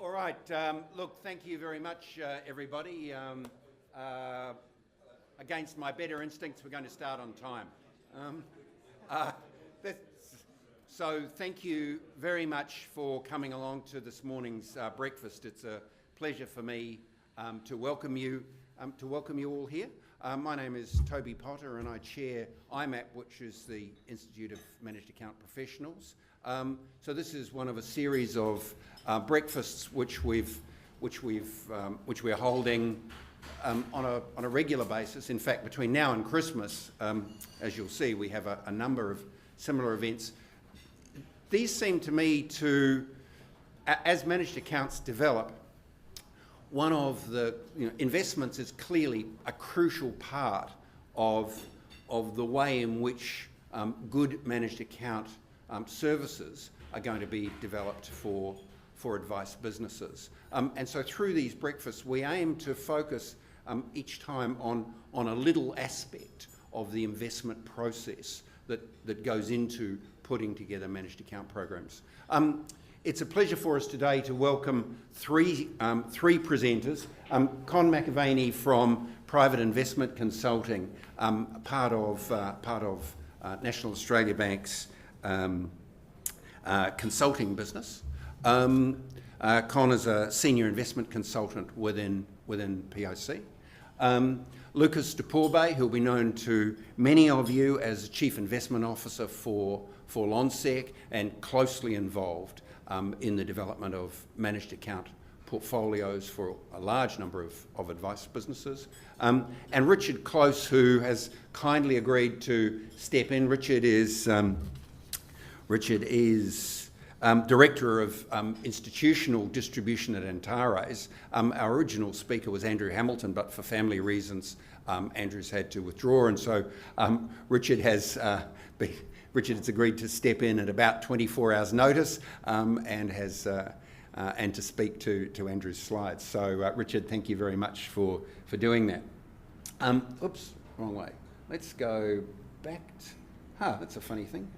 All right. Look, thank you very much, everybody. Against my better instincts, we're going to start on time. So thank you very much for coming along to this morning's breakfast. It's a pleasure for me to welcome you all here. My name is Toby Potter, and I chair IMAP, which is the Institute of Managed Account Professionals. So this is one of a series of breakfasts which we're holding on a regular basis. In fact, between now and Christmas, as you'll see, we have a number of similar events. These seem to me to, as managed accounts develop, one of the investments is clearly a crucial part of the way in which good managed account services are going to be developed for advice businesses. And so through these breakfasts, we aim to focus each time on a little aspect of the investment process that goes into putting together managed account programs. It's a pleasure for us today to welcome three presenters. Con McAvaney from Private Investment Consulting, part of National Australia Bank's consulting business. Con is a senior investment consultant within PIC. Lucas de Pourbaix, who will be known to many of you as Chief Investment Officer for Lonsec and closely involved in the development of managed account portfolios for a large number of advice businesses. And Richard Close, who has kindly agreed to step in. Richard is Director of Institutional Distribution at Antares. Our original speaker was Andrew Hamilton, but for family reasons, Andrew's had to withdraw, and so Richard has agreed to step in at about 24 hours' notice and to speak to Andrew's slides. So, Richard, thank you very much for doing that. Oops, wrong way. Let's go back. That's a funny thing.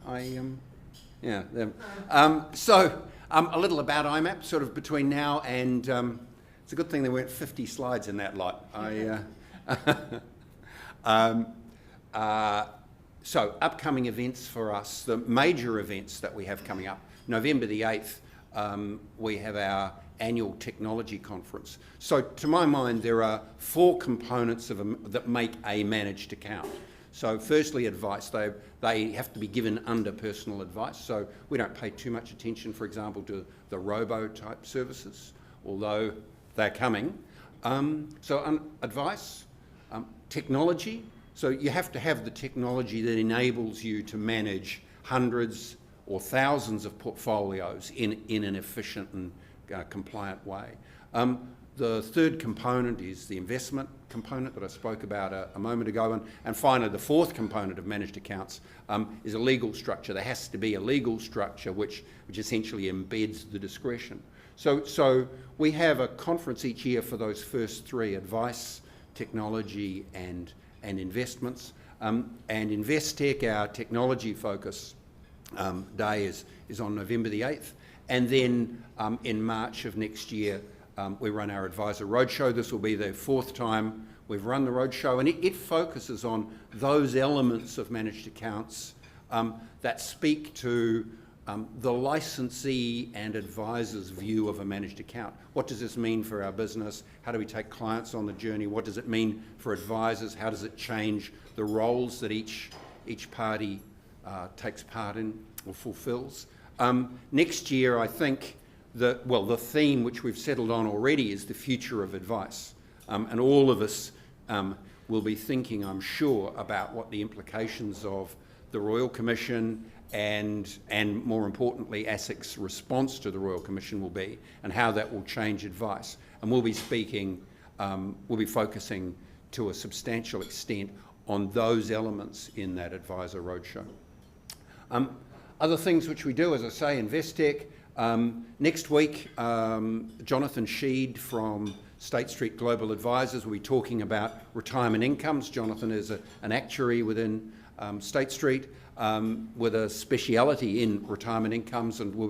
So a little about IMAP, sort of between now and it's a good thing there weren't 50 slides in that lot. So upcoming events for us, the major events that we have coming up. November the 8th, we have our annual technology conference. So to my mind, there are four components that make a managed account. So firstly, advice. They have to be given under personal advice. So we don't pay too much attention, for example, to the robo-type services, although they're coming. Advice, technology. So you have to have the technology that enables you to manage hundreds or thousands of portfolios in an efficient and compliant way. The third component is the investment component that I spoke about a moment ago. And finally, the fourth component of managed accounts is a legal structure. There has to be a legal structure which essentially embeds the discretion. So we have a conference each year for those first three: advice, technology, and investments. And Investec, our technology focus day, is on November the 8th. And then in March of next year, we run our Advisor Roadshow. This will be the fourth time we've run the Roadshow, and it focuses on those elements of managed accounts that speak to the licensee and advisor's view of a managed account. What does this mean for our business? How do we take clients on the journey? What does it mean for advisors? How does it change the roles that each party takes part in or fulfills? Next year, I think the theme which we've settled on already is the future of advice. And all of us will be thinking, I'm sure, about what the implications of the Royal Commission and more importantly, ASIC's response to the Royal Commission will be, and how that will change advice. And we'll be focusing to a substantial extent on those elements in that Advisor Roadshow. Other things which we do, as I say, Investec. Next week, Jonathan Sheed from State Street Global Advisors will be talking about retirement incomes. Jonathan is an actuary within State Street with a speciality in retirement incomes, and we'll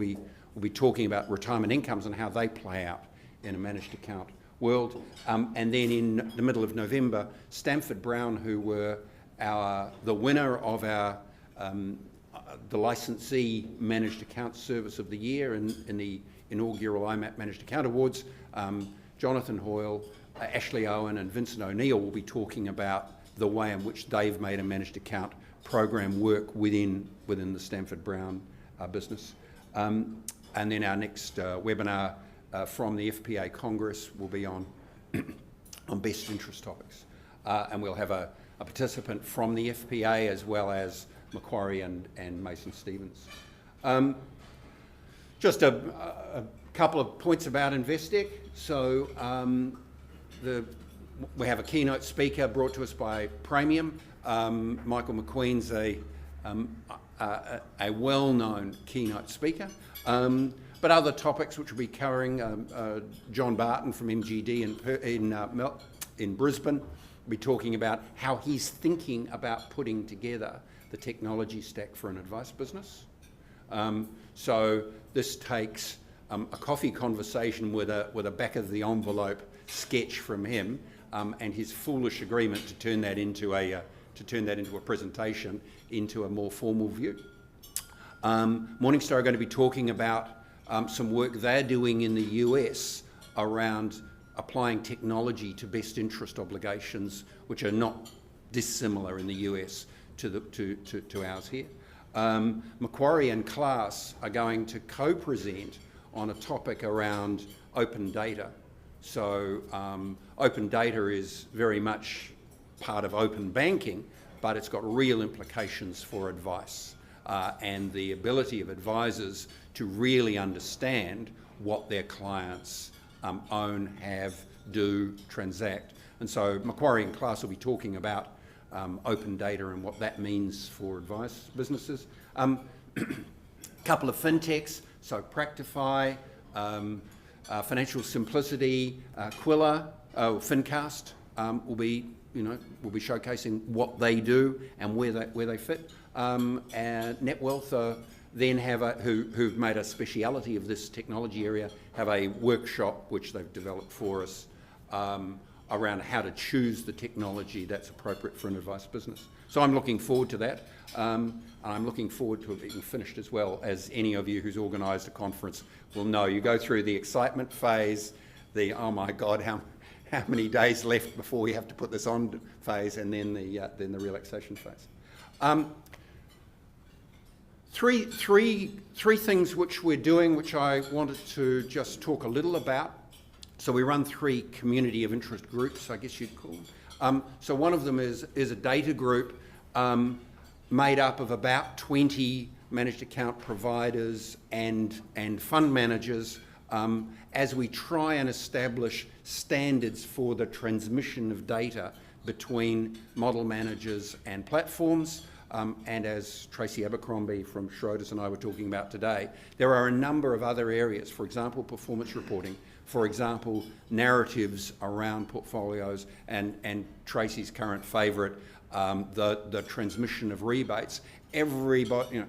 We'll be talking about retirement incomes and how they play out in a managed account world. And then in the middle of November, Stamford Brown, who were the winner of our the licensee managed account service of the year in the inaugural IMAP Managed Account Awards, Jonathan Hoyle, Ashley Owen and Vincent O'Neill will be talking about the way in which they've made a managed account program work within the Stamford Brown business. And then our next webinar from the FPA Congress will be on best interest topics. And we'll have a participant from the FPA as well as Macquarie and Mason Stevens. Just a couple of points about Investec. So we have a keynote speaker brought to us by Praemium. Michael McQueen's a well-known keynote speaker. But other topics which we'll be covering, John Barton from MGD in Brisbane will be talking about how he's thinking about putting together the technology stack for an advice business. So this takes a coffee conversation with a back of the envelope sketch from him and his foolish agreement to turn that into a presentation into a more formal view. Morningstar are going to be talking about some work they're doing in the US around applying technology to best interest obligations, which are not dissimilar in the US to ours here. Macquarie and Class are going to co-present on a topic around open data. So open data is very much part of open banking, but it's got real implications for advice and the ability of advisors to really understand what their clients own, have, do, transact. And so Macquarie and Class will be talking about open data and what that means for advice businesses. Couple of fintechs, so Practify, Financial Simplicity, Quilla, Fincast will be showcasing what they do and where they fit. And NetWealth then who've made a speciality of this technology area, have a workshop which they've developed for us around how to choose the technology that's appropriate for an advice business. So I'm looking forward to that. And I'm looking forward to it being finished as well, as any of you who's organised a conference will know. You go through the excitement phase, the oh my God, how many days left before we have to put this on phase, and then the relaxation phase. Three things which we're doing, which I wanted to just talk a little about. So we run 3 community of interest groups, I guess you'd call them. So one of them is a data group made up of about 20 managed account providers and fund managers as we try and establish standards for the transmission of data between model managers and platforms. And as Tracy Abercrombie from Schroders and I were talking about today, there are a number of other areas, for example, performance reporting, for example, narratives around portfolios, and Tracy's current favourite, the transmission of rebates. Everybody,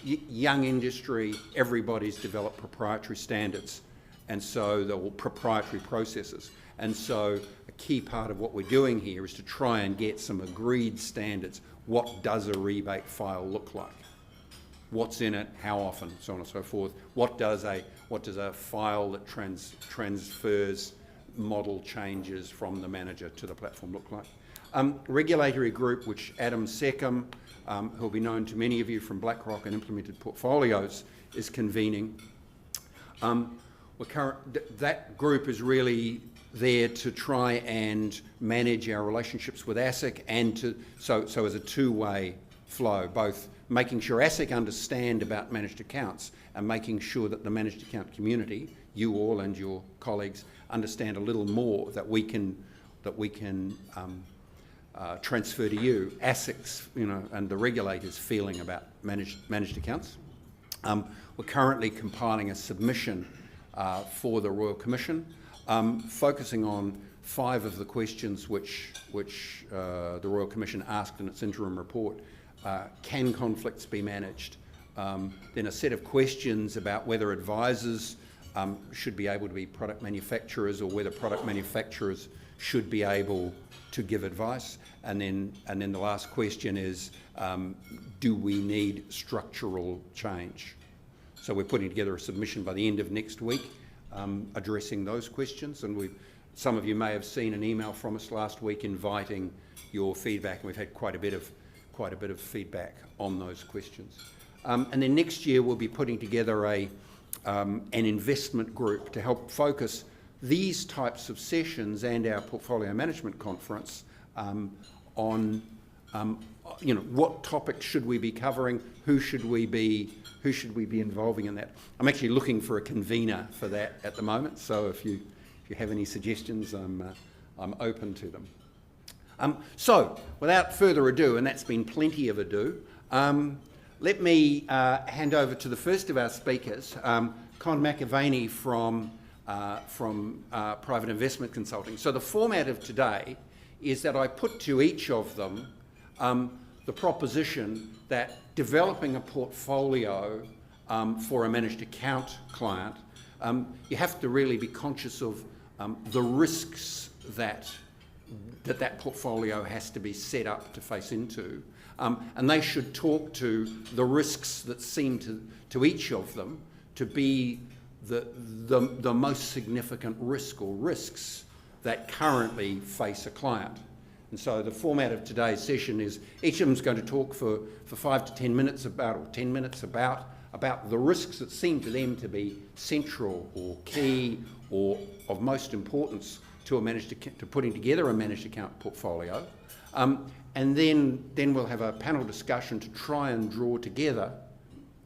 young industry, everybody's developed proprietary standards, and so they're all proprietary processes. And so a key part of what we're doing here is to try and get some agreed standards. What does a rebate file look like? What's in it? How often? So on and so forth. What does a file that transfers model changes from the manager to the platform look like? Regulatory group, which Adam Seckham, who'll be known to many of you from BlackRock and Implemented Portfolios, is convening. That group is really there to try and manage our relationships with ASIC, and so as a two-way flow, both making sure ASIC understand about managed accounts and making sure that the managed account community, you all and your colleagues, understand a little more that we can transfer to you ASIC's, and the regulators' feeling about managed accounts. We're currently compiling a submission for the Royal Commission, focusing on 5 of the questions which the Royal Commission asked in its interim report. Can conflicts be managed? then a set of questions about whether advisors should be able to be product manufacturers or whether product manufacturers should be able to give advice. And then the last question is, do we need structural change? So we're putting together a submission by the end of next week addressing those questions. And some of you may have seen an email from us last week inviting your feedback, and we've had quite a bit of feedback on those questions. And then next year we'll be putting together an investment group to help focus these types of sessions and our portfolio management conference on what topics should we be covering, who should we be involving in that. I'm actually looking for a convener for that at the moment, so if you have any suggestions, I'm open to them. So without further ado, and that's been plenty of ado, let me hand over to the first of our speakers, Con McAvaney from Private Investment Consulting. So the format of today is that I put to each of them the proposition that developing a portfolio for a managed account client, you have to really be conscious of the risks that portfolio has to be set up to face into. And they should talk to the risks that seem to each of them to be the most significant risk or risks that currently face a client. And so the format of today's session is each of them is going to talk for 5 to 10 minutes about the risks that seem to them to be central or key or of most importance to putting together a managed account portfolio. And then we'll have a panel discussion to try and draw together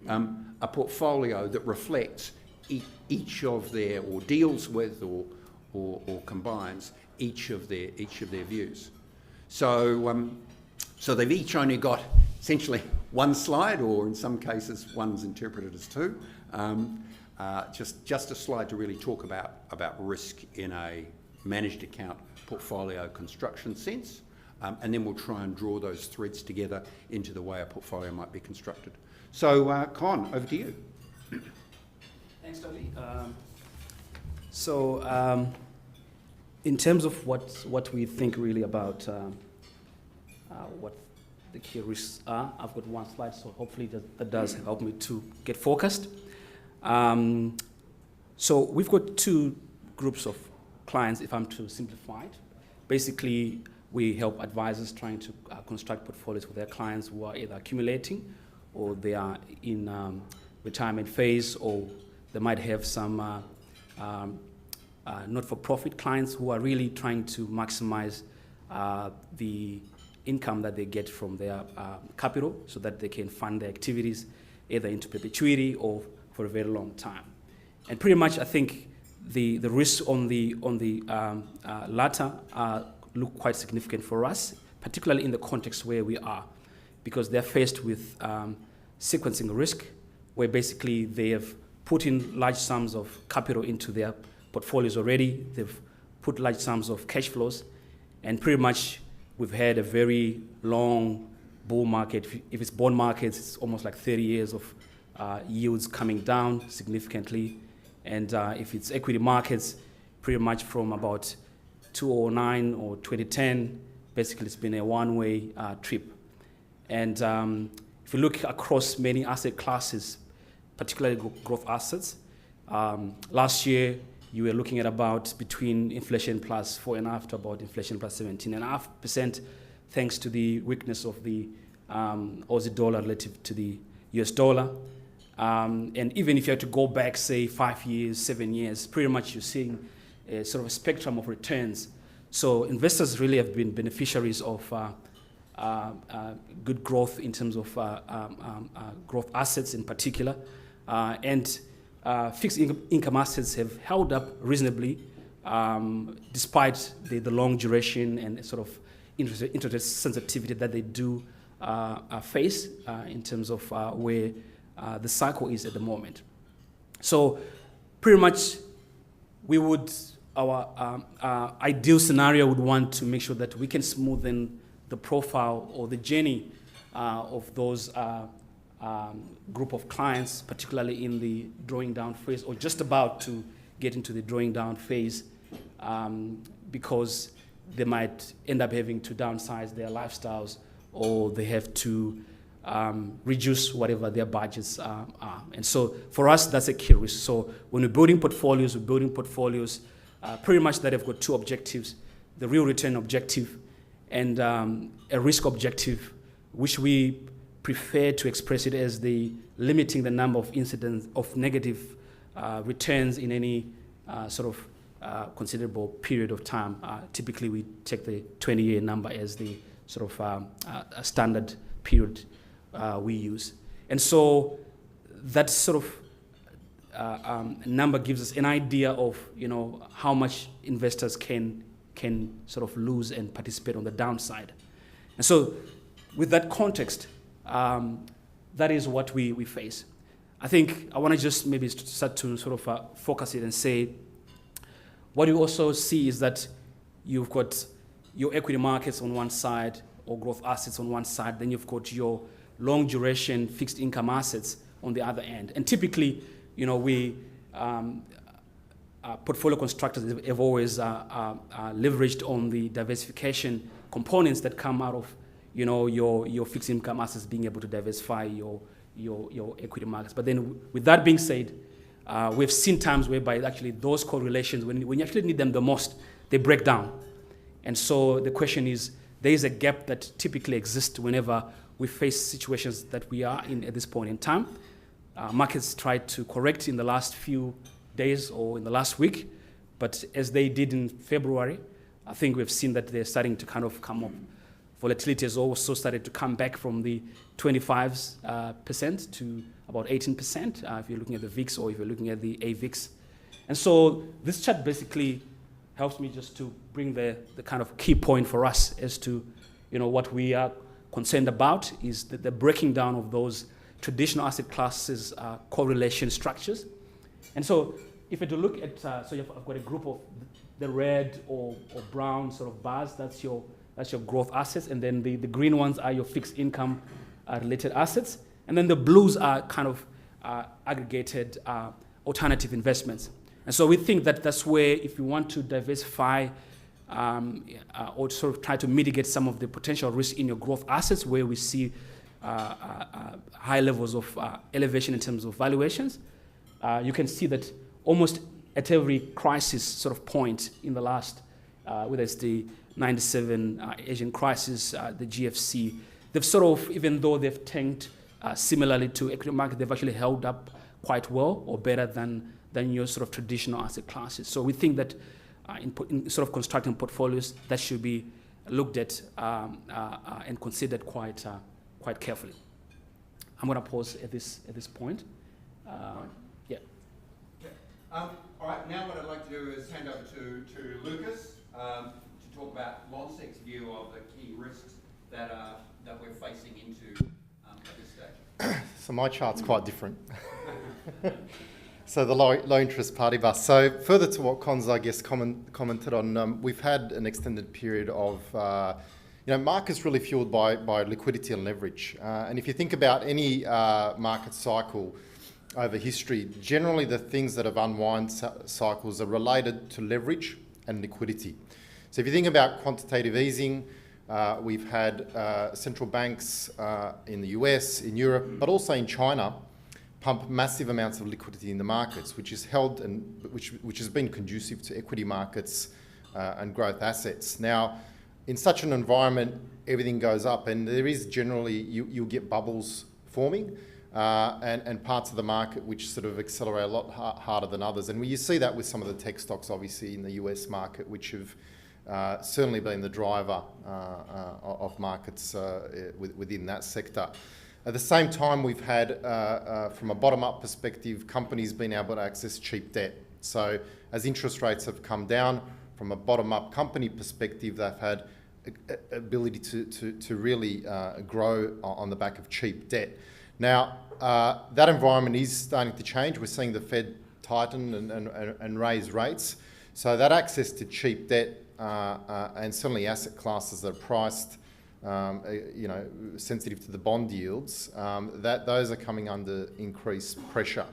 a portfolio that reflects each of their, or deals with, or combines each of their views. So they've each only got essentially one slide, or in some cases one's interpreted as two. Just a slide to really talk about risk in a managed account portfolio construction sense. And then we'll try and draw those threads together into the way a portfolio might be constructed. So, Con, over to you. Thanks, Tony. In terms of what we think really about what the key risks are, I've got one slide, so hopefully that does help me to get focused. So we've got two groups of clients, if I'm to simplify it. Basically, we help advisors trying to construct portfolios for their clients who are either accumulating or they are in retirement phase, or they might have some not-for-profit clients who are really trying to maximize the income that they get from their capital so that they can fund their activities either into perpetuity or for a very long time. And pretty much I think the risks on the latter look quite significant for us, particularly in the context where we are, because they're faced with sequencing risk, where basically they have put in large sums of capital into their portfolios already. They've put large sums of cash flows, and pretty much we've had a very long bull market. If it's bond markets, it's almost like 30 years of yields coming down significantly. And if it's equity markets, pretty much from about 2009 or 2010, basically it's been a one-way trip. And if you look across many asset classes, particularly growth assets, last year you were looking at about between inflation plus 4.5% to about inflation plus 17.5%, thanks to the weakness of the Aussie dollar relative to the US dollar. And even if you had to go back, say, 5 years, 7 years, pretty much you're seeing a sort of a spectrum of returns. So investors really have been beneficiaries of good growth in terms of growth assets in particular. And fixed income assets have held up reasonably despite the long duration and sort of interest rate sensitivity that they do face in terms of where the cycle is at the moment. So pretty much our ideal scenario would want to make sure that we can smoothen the profile or the journey of those group of clients, particularly in the drawing down phase or just about to get into the drawing down phase, because they might end up having to downsize their lifestyles, or they have to reduce whatever their budgets are. And so for us, that's a key risk. So when we're building portfolios pretty much that have got two objectives: the real return objective and a risk objective, which we prefer to express it as the limiting the number of incidents of negative returns in any sort of considerable period of time. Typically, we take the 20-year number as the sort of a standard period we use. And so that sort of number gives us an idea of, how much investors can sort of lose and participate on the downside. And so with that context, that is what we face. I think I want to just maybe start to sort of focus it and say, what you also see is that you've got your equity markets on one side or growth assets on one side, then you've got your long duration fixed income assets on the other end. And typically, we portfolio constructors have always leveraged on the diversification components that come out of your fixed income assets being able to diversify your equity markets. But then with that being said, we've seen times whereby actually those correlations, when you actually need them the most, they break down. And so the question is, there is a gap that typically exists whenever we face situations that we are in at this point in time. Markets tried to correct in the last few days or in the last week, but as they did in February, I think we've seen that they're starting to kind of come up. Volatility has also started to come back from the 25% to about 18% if you're looking at the VIX or if you're looking at the AVIX. And so this chart basically helps me just to bring the kind of key point for us as to what we are concerned about is the breaking down of those traditional asset classes correlation structures. And so if you were to look at, I've got a group of the red or brown sort of bars, that's your growth assets, and then the green ones are your fixed income related assets, and then the blues are kind of aggregated alternative investments. And so we think that that's where, if you want to diversify or sort of try to mitigate some of the potential risk in your growth assets, where we see high levels of elevation in terms of valuations, you can see that almost at every crisis sort of point in the last, whether it's the 97 Asian crisis, the GFC, they've sort of, even though they've tanked similarly to equity market, they've actually held up quite well or better than your sort of traditional asset classes. So we think that in sort of constructing portfolios, that should be looked at and considered quite carefully. I'm going to pause at this point. Yeah. All right. Now what I'd like to do is hand over to Lucas to talk about Lonsec's view of the key risks that we're facing into at this stage. So my chart's quite different. So the low interest party bus. So further to what Cons, I guess, commented on, we've had an extended period of, markets really fueled by liquidity and leverage. And if you think about any market cycle over history, generally the things that have unwind cycles are related to leverage and liquidity. So if you think about quantitative easing, we've had central banks in the US, in Europe, but also in China, pump massive amounts of liquidity in the markets, which is held and which has been conducive to equity markets and growth assets. Now, in such an environment, everything goes up, and there is generally you'll get bubbles forming, and parts of the market which sort of accelerate a lot harder than others. And you see that with some of the tech stocks, obviously in the US market, which have certainly been the driver of markets within that sector. At the same time, we've had, from a bottom-up perspective, companies being able to access cheap debt. So as interest rates have come down, from a bottom-up company perspective, they've had ability to really grow on the back of cheap debt. Now, that environment is starting to change. We're seeing the Fed tighten and raise rates. So that access to cheap debt and certainly asset classes that are priced sensitive to the bond yields, that those are coming under increased pressure.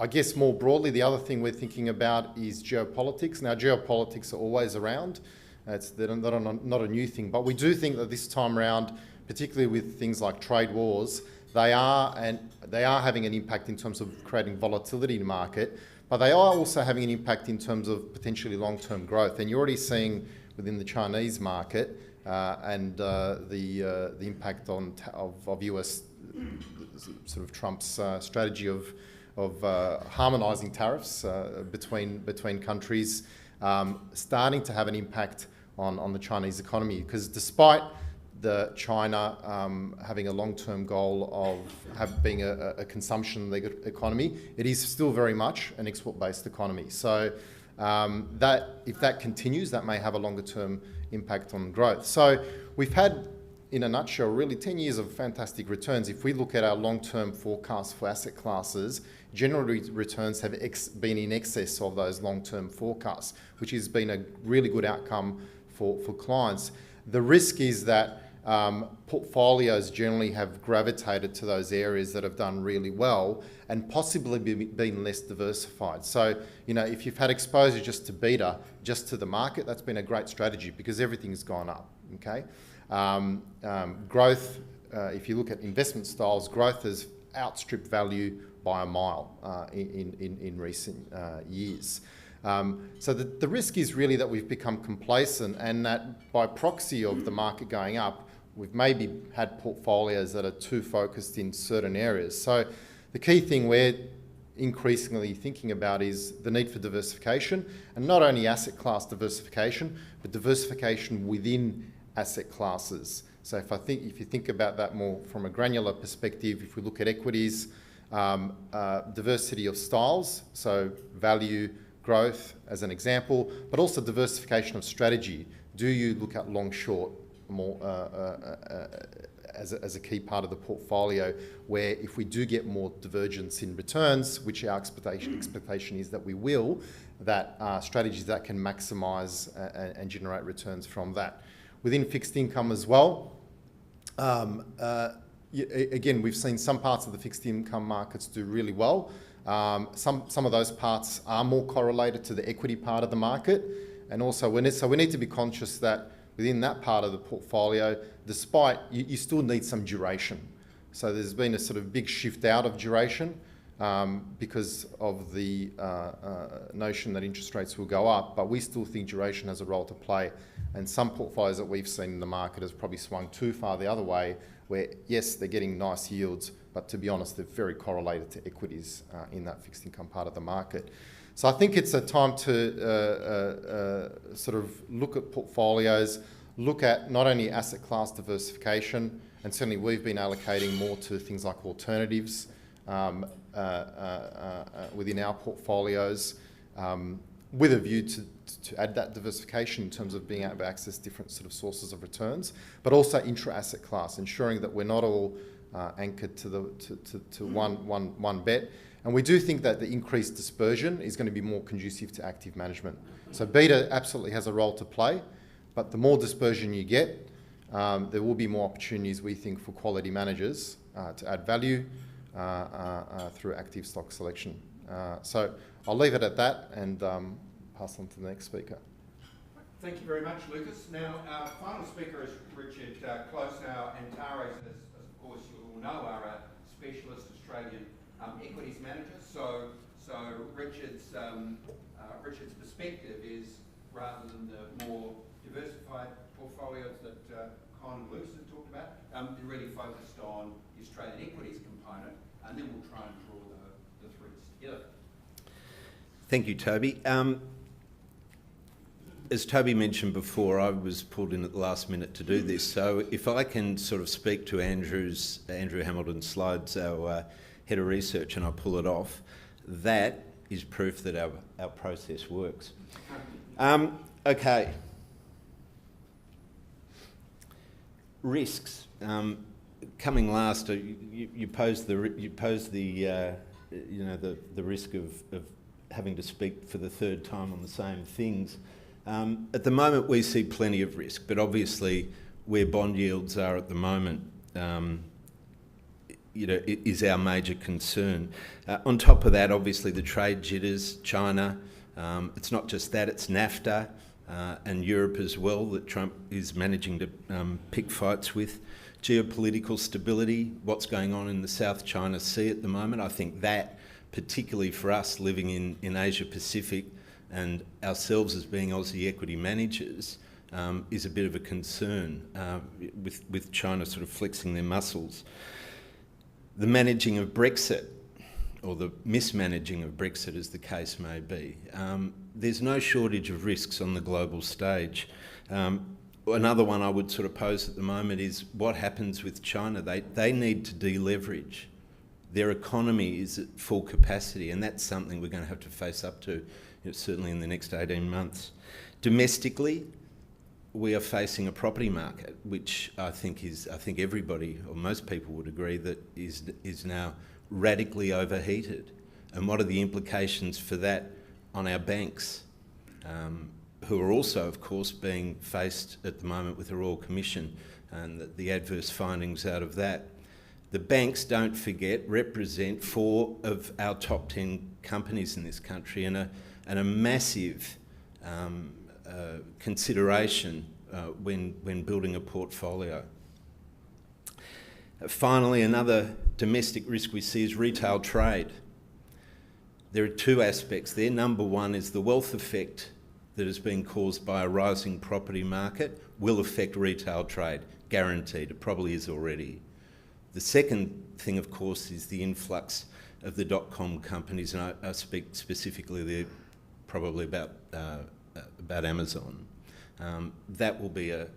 I guess more broadly, the other thing we're thinking about is geopolitics. Now, geopolitics are always around. They're not a new thing, but we do think that this time around, particularly with things like trade wars, they are having an impact in terms of creating volatility in the market, but they are also having an impact in terms of potentially long-term growth. And you're already seeing within the Chinese market and the impact of US sort of Trump's strategy of harmonising tariffs between countries, starting to have an impact on the Chinese economy. Because despite China having a long-term goal of being a consumption-led economy, it is still very much an export-based economy. So if that continues, that may have a longer-term impact on growth. So we've had, in a nutshell, really 10 years of fantastic returns. If we look at our long-term forecasts for asset classes, generally returns have been in excess of those long-term forecasts, which has been a really good outcome for clients. The risk is that portfolios generally have gravitated to those areas that have done really well and possibly been less diversified. So, if you've had exposure just to beta, just to the market, that's been a great strategy because everything's gone up, okay? Growth, if you look at investment styles, growth has outstripped value by a mile in recent years. So the risk is really that we've become complacent and that by proxy of the market going up, we've maybe had portfolios that are too focused in certain areas. So the key thing we're increasingly thinking about is the need for diversification, and not only asset class diversification, but diversification within asset classes. So if you think about that more from a granular perspective, if we look at equities, diversity of styles, so value, growth as an example, but also diversification of strategy. Do you look at long short more as a key part of the portfolio, where if we do get more divergence in returns, which our expectation is that we will, that strategies that can maximise and generate returns from that. Within fixed income as well, again, we've seen some parts of the fixed income markets do really well. Some of those parts are more correlated to the equity part of the market, and also we need to be conscious that within that part of the portfolio, despite you still need some duration. So there's been a sort of big shift out of duration because of the notion that interest rates will go up, but we still think duration has a role to play. And some portfolios that we've seen in the market has probably swung too far the other way, where yes, they're getting nice yields, but to be honest, they're very correlated to equities in that fixed income part of the market. So I think it's a time to sort of look at portfolios, look at not only asset class diversification, and certainly we've been allocating more to things like alternatives within our portfolios, with a view to add that diversification in terms of being able to access different sort of sources of returns, but also intra-asset class, ensuring that we're not all anchored to one bet. And we do think that the increased dispersion is going to be more conducive to active management. So beta absolutely has a role to play, but the more dispersion you get, there will be more opportunities, we think, for quality managers to add value through active stock selection. So I'll leave it at that and pass on to the next speaker. Thank you very much, Lucas. Now, our final speaker is Richard Close. Now, Antares, as of course you all know, are a specialist Australian equities manager. So Richard's perspective is, rather than the more diversified portfolios that Con and Lucas have talked about, they're really focused on the Australian equities component, and then we'll try and draw the threads together. Thank you, Toby. As Toby mentioned before, I was pulled in at the last minute to do this. So if I can sort of speak to Andrew Hamilton's slides, our head of research, and I pull it off, that is proof that our process works. Okay. Risks. Coming last, you posed the risk of having to speak for the third time on the same things. At the moment, we see plenty of risk, but obviously, where bond yields are at the moment, is our major concern. On top of that, obviously, the trade jitters, China. It's not just that; it's NAFTA and Europe as well that Trump is managing to pick fights with. Geopolitical stability, what's going on in the South China Sea at the moment. I think that, particularly for us living in Asia Pacific and ourselves as being Aussie equity managers, is a bit of a concern with China sort of flexing their muscles. The managing of Brexit, or the mismanaging of Brexit as the case may be. There's no shortage of risks on the global stage. Another one I would sort of pose at the moment is what happens with China. They need to deleverage. Their economy is at full capacity, and that's something we're going to have to face up to, certainly in the next 18 months. Domestically, we are facing a property market, which I think everybody, or most people would agree, that is now radically overheated. And what are the implications for that on our banks, who are also, of course, being faced at the moment with the Royal Commission and the adverse findings out of that. The banks, don't forget, represent 4 of our top 10 companies in this country, and a massive consideration when building a portfolio. Finally, another domestic risk we see is retail trade. There are 2 aspects there. Number one is the wealth effect that has been caused by a rising property market will affect retail trade, guaranteed. It probably is already. The second thing, of course, is the influx of the dot-com companies, and I speak specifically there probably about Amazon. That will be an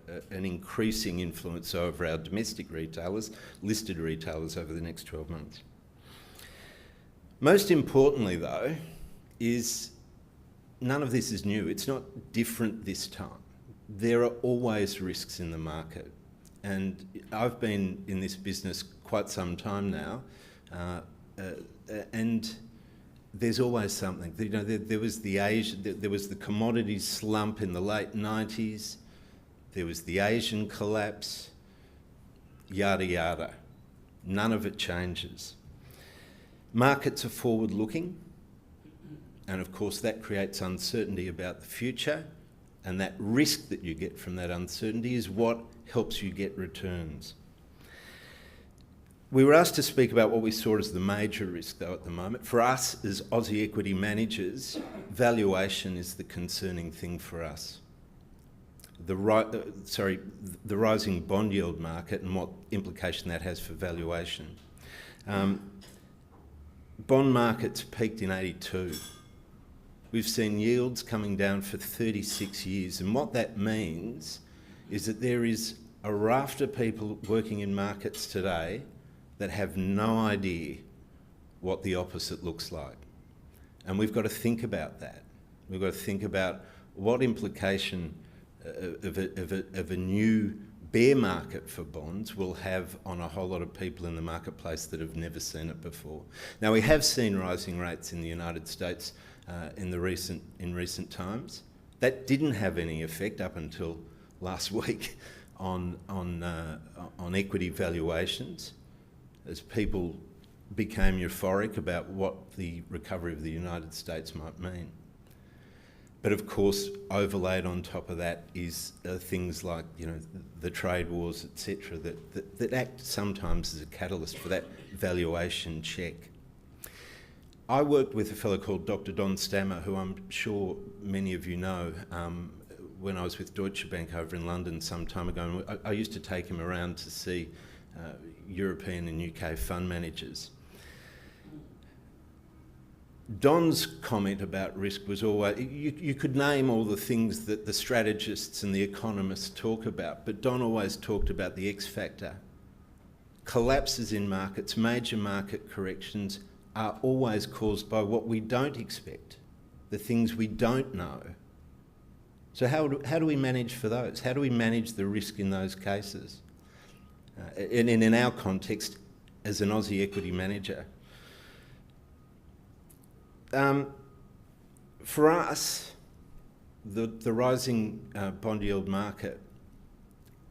increasing influence over our domestic retailers, listed retailers, over the next 12 months. Most importantly, though, is none of this is new. It's not different this time. There are always risks in the market. And I've been in this business quite some time now, and there's always something. There was the commodities slump in the late 90s. There was the Asian collapse, yada yada. None of it changes. Markets are forward-looking, and of course that creates uncertainty about the future, and that risk that you get from that uncertainty is what helps you get returns. We were asked to speak about what we saw as the major risk, though, at the moment. For us, as Aussie equity managers, valuation is the concerning thing for us. The rising bond yield market and what implication that has for valuation. Bond markets peaked in 82. We've seen yields coming down for 36 years, and what that means is that there is a raft of people working in markets today that have no idea what the opposite looks like. And we've got to think about that. We've got to think about what implication of a new bear market for bonds will have on a whole lot of people in the marketplace that have never seen it before. Now, we have seen rising rates in the United States in recent times. That didn't have any effect up until last week on equity valuations, as people became euphoric about what the recovery of the United States might mean. But of course, overlaid on top of that is things like, the trade wars, etc., that act sometimes as a catalyst for that valuation check. I worked with a fellow called Dr. Don Stammer, who I'm sure many of you know, when I was with Deutsche Bank over in London some time ago. And I used to take him around to see European and UK fund managers. Don's comment about risk was always, you could name all the things that the strategists and the economists talk about, but Don always talked about the X factor. Collapses in markets, major market corrections, are always caused by what we don't expect, the things we don't know. So how do we manage for those? How do we manage the risk in those cases? And in our context, as an Aussie equity manager, for us, the rising bond yield market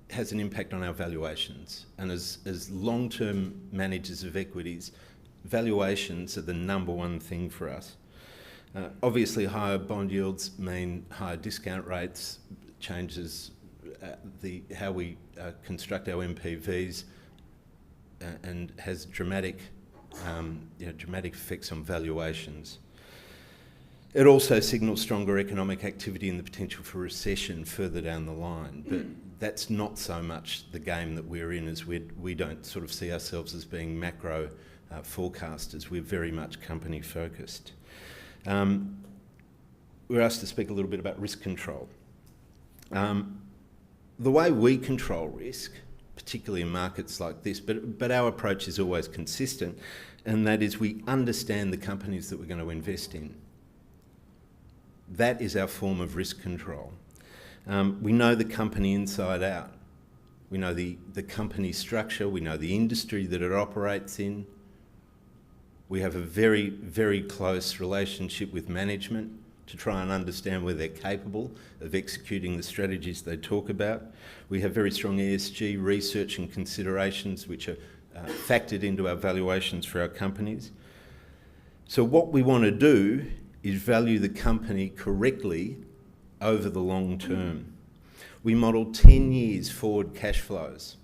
has an impact on our valuations. And as long-term managers of equities, valuations are the number one thing for us. Obviously, higher bond yields mean higher discount rates, changes how we construct our MPVs, and has dramatic effects on valuations. It also signals stronger economic activity and the potential for recession further down the line, but that's not so much the game that we're in, as we don't sort of see ourselves as being macro forecasters. We're very much company focused. We're asked to speak a little bit about risk control. The way we control risk, particularly in markets like this, but our approach is always consistent, and that is we understand the companies that we're going to invest in. That is our form of risk control. We know the company inside out. We know the company structure. We know the industry that it operates in. We have a very, very close relationship with management to try and understand whether they're capable of executing the strategies they talk about. We have very strong ESG research and considerations which are factored into our valuations for our companies. So what we want to do is value the company correctly over the long term. We model 10 years forward cash flows.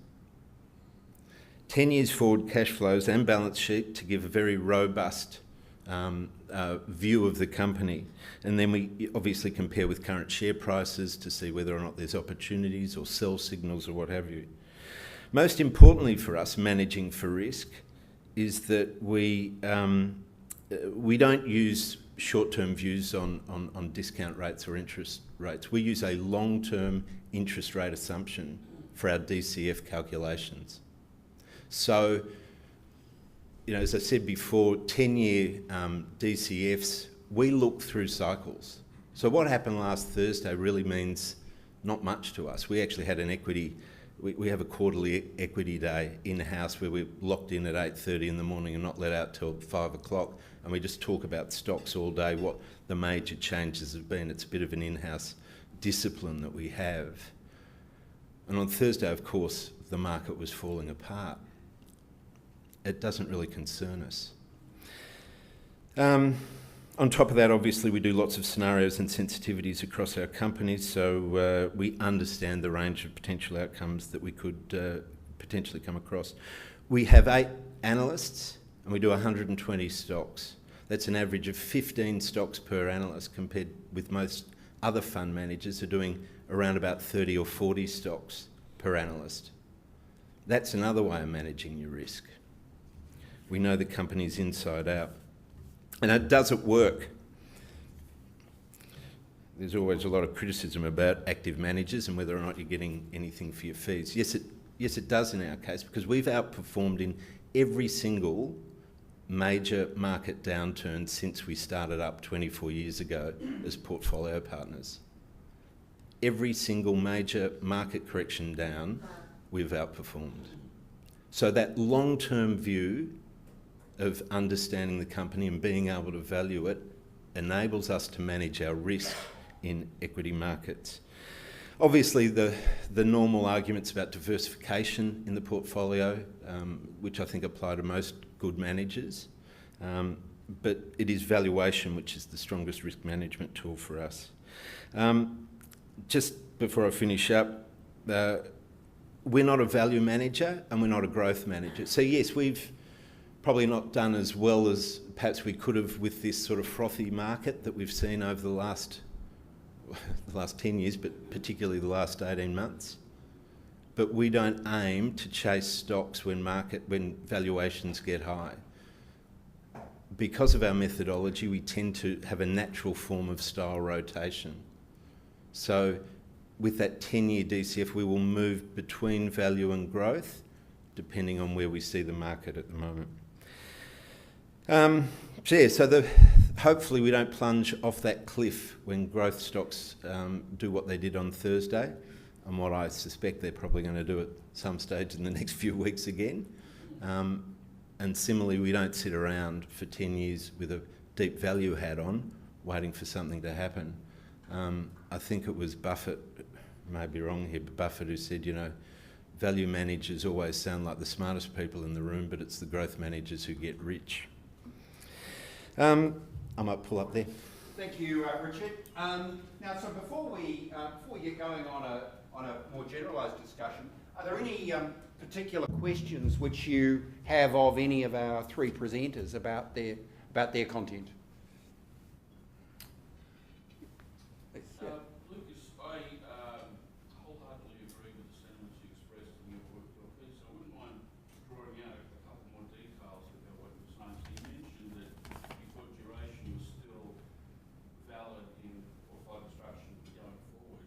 10 years forward cash flows and balance sheet to give a very robust view of the company. And then we obviously compare with current share prices to see whether or not there's opportunities or sell signals or what have you. Most importantly for us managing for risk is that we don't use short-term views on discount rates or interest rates. We use a long-term interest rate assumption for our DCF calculations. So, as I said before, 10-year DCFs, we look through cycles. So what happened last Thursday really means not much to us. We actually had an equity, we have a quarterly equity day in-house where we're locked in at 8:30 in the morning and not let out till 5 o'clock, and we just talk about stocks all day, what the major changes have been. It's a bit of an in-house discipline that we have. And on Thursday, of course, the market was falling apart. It doesn't really concern us. On top of that, obviously, we do lots of scenarios and sensitivities across our companies, so we understand the range of potential outcomes that we could potentially come across. We have 8 analysts, and we do 120 stocks. That's an average of 15 stocks per analyst, compared with most other fund managers who are doing around about 30 or 40 stocks per analyst. That's another way of managing your risk. We know the companies inside out. And does it work? There's always a lot of criticism about active managers and whether or not you're getting anything for your fees. Yes, it does in our case, because we've outperformed in every single major market downturn since we started up 24 years ago as portfolio partners. Every single major market correction down, we've outperformed. So that long-term view of understanding the company and being able to value it enables us to manage our risk in equity markets. Obviously, the normal arguments about diversification in the portfolio, which I think apply to most good managers, but it is valuation which is the strongest risk management tool for us. Just before I finish up, we're not a value manager and we're not a growth manager. So yes, we've probably not done as well as perhaps we could have with this sort of frothy market that we've seen over the last 10 years, but particularly the last 18 months. But we don't aim to chase stocks when valuations get high. Because of our methodology, we tend to have a natural form of style rotation. So with that 10-year DCF, we will move between value and growth, depending on where we see the market at the moment. Hopefully we don't plunge off that cliff when growth stocks do what they did on Thursday, and what I suspect they're probably going to do at some stage in the next few weeks again. And similarly, we don't sit around for 10 years with a deep value hat on, waiting for something to happen. I think it was Buffett, may be wrong here, but Buffett who said, you know, value managers always sound like the smartest people in the room, but it's the growth managers who get rich. I might pull up there. Thank you, Richard. Now, so before we get going on a more generalised discussion, are there any particular questions which you have of any of our three presenters about their content? Lucas, I wholeheartedly agree with the sentiments you expressed in your piece. I wouldn't mind drawing out a couple more details about what you were saying. So you mentioned that you thought duration was still valid in portfolio construction going forward.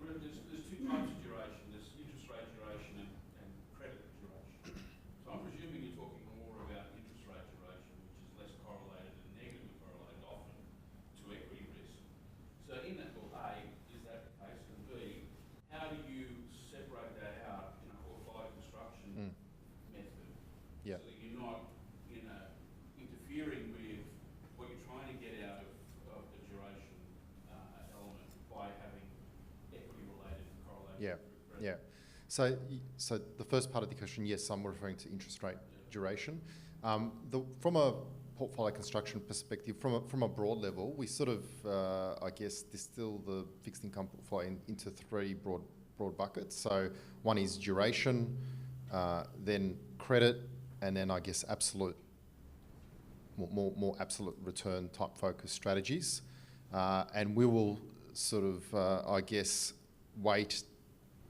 There's two types of duration. There's interest rate duration and credit duration. So I'm presuming you're talking more about interest rate duration, which is less correlated and negatively correlated often to equity risk. So in that, well, A, is that the case? And B, how do you separate that out in a portfolio construction method Yeah. so that you're not interfering with what you're trying to get out of the duration element by having equity-related correlated Yeah, credit? yeah. So the first part of the question, yes, I'm referring to interest rate duration. From a portfolio construction perspective, from a broad level, we sort of, I guess, distill the fixed income portfolio into three broad buckets. So one is duration, then credit, and then I guess absolute, more absolute return type focus strategies. And we will sort of, I guess, weight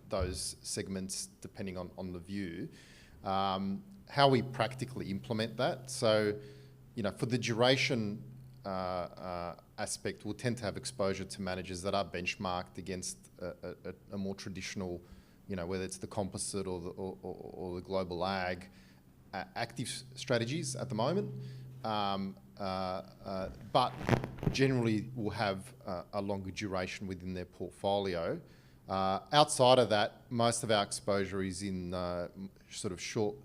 those segments depending on the view. How we practically implement that. So, you know, for the duration aspect, we'll tend to have exposure to managers that are benchmarked against a more traditional, you know, whether it's the composite or the global ag active strategies at the moment. But generally will have a longer duration within their portfolio. Outside of that, most of our exposure is in sort of short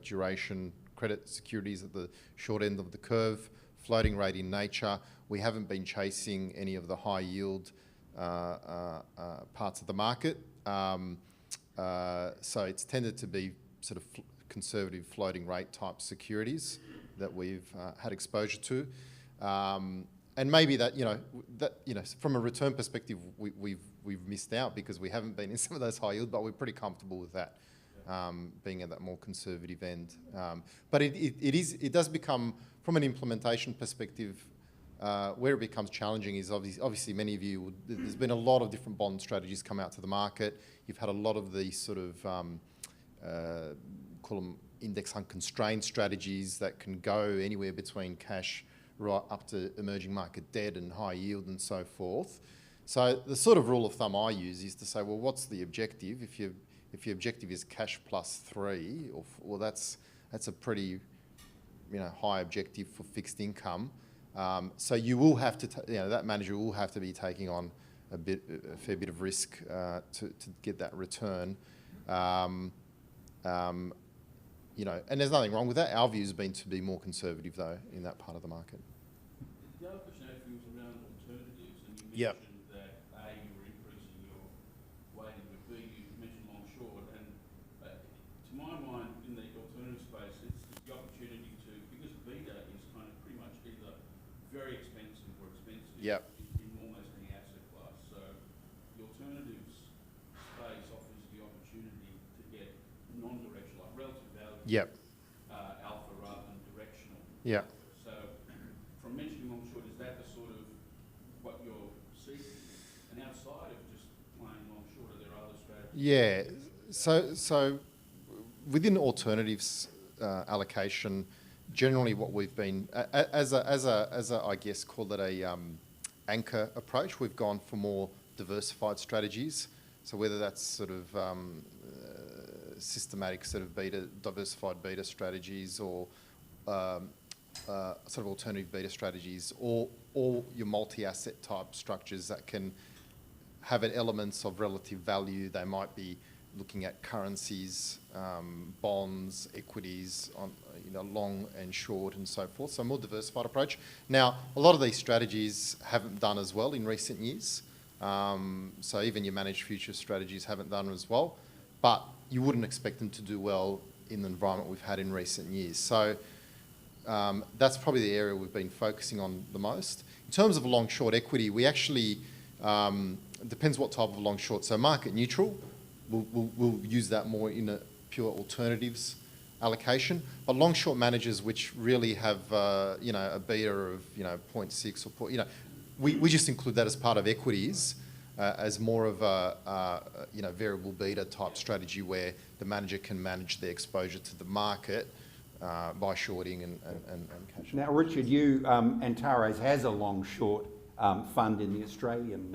duration credit securities at the short end of the curve, floating rate in nature. We haven't been chasing any of the high yield parts of the market. So it's tended to be sort of conservative floating rate type securities that we've had exposure to. And maybe that, from a return perspective, we've missed out because we haven't been in some of those high yield, but we're pretty comfortable with that, being at that more conservative end. But it does become, from an implementation perspective, where it becomes challenging is obviously many of you, there's been a lot of different bond strategies come out to the market. You've had a lot of these sort of, call them index unconstrained strategies that can go anywhere between cash right up to emerging market debt and high yield and so forth. So the sort of rule of thumb I use is to say, well, what's the objective? If your objective is cash plus 3, well, that's a pretty, high objective for fixed income. So you will have to, that manager will have to be taking on a fair bit of risk to get that return. And there's nothing wrong with that. Our view has been to be more conservative, though, in that part of the market. The other question I had for you was around alternatives, and you mentioned that A, you were increasing your weighting, but B, you mentioned long short, and to my mind, in the alternative space, it's the opportunity to, because beta is kind of pretty much either very expensive or expensive in almost any asset class. So the alternatives space offers the opportunity to get non-directional, like relative value, alpha rather than directional. Yeah. So from mentioning long short, is that the sort of what you're seeking? And outside of just playing long short, are there other strategies? Yeah. So within alternatives allocation, generally what we've been as a I guess call it a anchor approach, we've gone for more diversified strategies. So whether that's sort of systematic sort of diversified beta strategies or sort of alternative beta strategies or your multi-asset type structures that can have elements of relative value. They might be, looking at currencies, bonds, equities, on long and short and so forth. So a more diversified approach. Now, a lot of these strategies haven't done as well in recent years. So even your managed futures strategies haven't done as well. But you wouldn't expect them to do well in the environment we've had in recent years. So that's probably the area we've been focusing on the most. In terms of long-short equity, we actually, depends what type of long-short. So market neutral, we'll use that more in a pure alternatives allocation. But long-short managers which really have, a beta of, 0.6 or, we just include that as part of equities as more of a, variable beta type strategy where the manager can manage their exposure to the market by shorting and cash. Now, Richard, Antares has a long-short fund in the Australian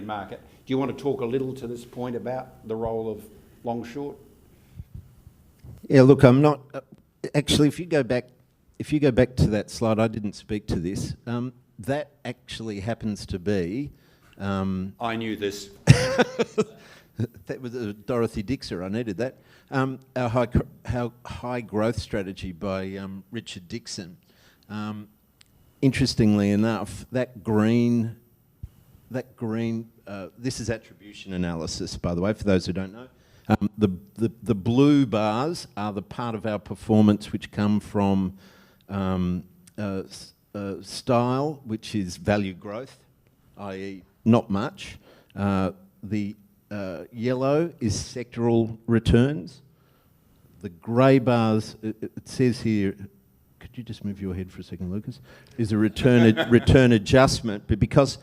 market. Do you want to talk a little to this point about the role of long-short? Yeah, look, I'm not actually. If you go back to that slide, I didn't speak to this. That actually happens to be. I knew this. That was Dorothy Dixer. I needed that. Our high growth strategy by Richard Dixon. Interestingly enough, that green. This is attribution analysis, by the way, for those who don't know. The blue bars are the part of our performance which come from style, which is value growth, i.e. not much. The yellow is sectoral returns. The grey bars, it says here, could you just move your head for a second, Lucas? Is a return adjustment, but because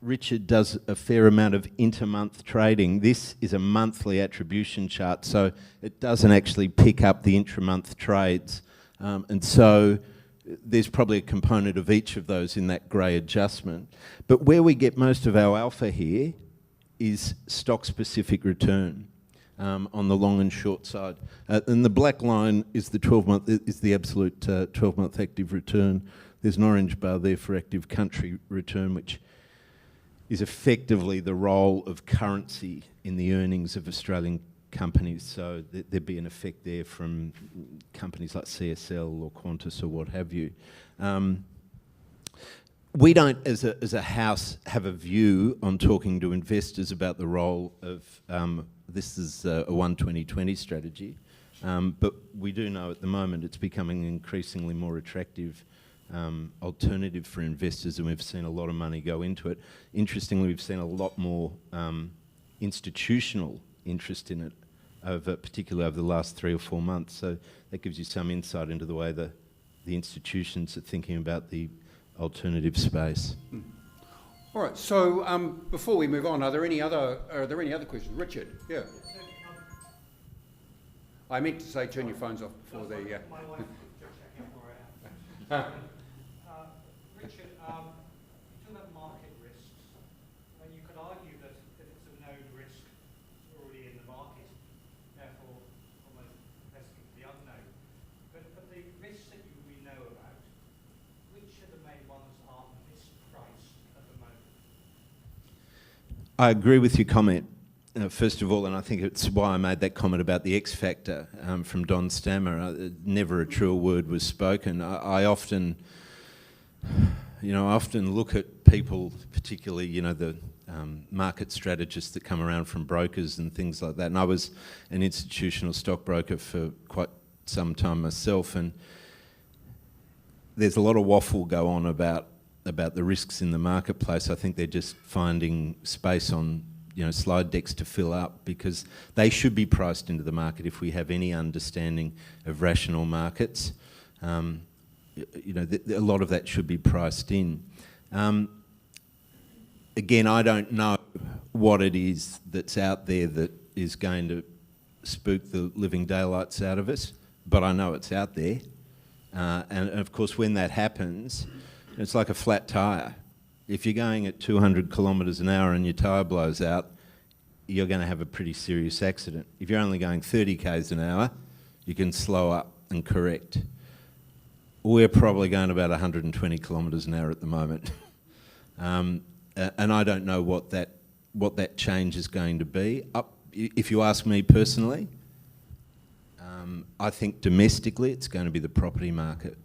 Richard does a fair amount of inter-month trading, this is a monthly attribution chart, so it doesn't actually pick up the intra-month trades. And so there's probably a component of each of those in that grey adjustment. But where we get most of our alpha here is stock-specific return on the long and short side. And the black line is the 12-month, is the absolute 12-month active return. There's an orange bar there for active country return, which is effectively the role of currency in the earnings of Australian companies. So there'd be an effect there from companies like CSL or Qantas or what have you. We don't, as a house, have a view on talking to investors about the role of, this is a 1-20-20 strategy, but we do know at the moment it's becoming an increasingly more attractive alternative for investors, and we've seen a lot of money go into it. Interestingly, we've seen a lot more institutional interest in it, particularly over the last 3 or 4 months. So that gives you some insight into the way the institutions are thinking about the alternative space. All right. So before we move on, are there any other questions? Richard, yeah. I meant to say turn your phones off before the. My wife just checking for it. Richard, you talk about market risks, and you could argue that if it's a known risk already in the market, therefore almost investing the unknown. But the risks that we know about, which are the main ones are mispriced at the moment? I agree with your comment. First of all, and I think it's why I made that comment about the X factor from Don Stammer. Never a truer word was spoken. I often look at people, particularly, the market strategists that come around from brokers and things like that. And I was an institutional stockbroker for quite some time myself, and there's a lot of waffle go on about the risks in the marketplace. I think they're just finding space on slide decks to fill up, because they should be priced into the market if we have any understanding of rational markets. A lot of that should be priced in. Again, I don't know what it is that's out there that is going to spook the living daylights out of us, but I know it's out there. And of course, when that happens, it's like a flat tyre. If you're going at 200 kilometres an hour and your tyre blows out, you're going to have a pretty serious accident. If you're only going 30 k's an hour, you can slow up and correct. We're probably going about 120 kilometres an hour at the moment. And I don't know what that what that change is going to be. If you ask me personally, I think domestically it's going to be the property market.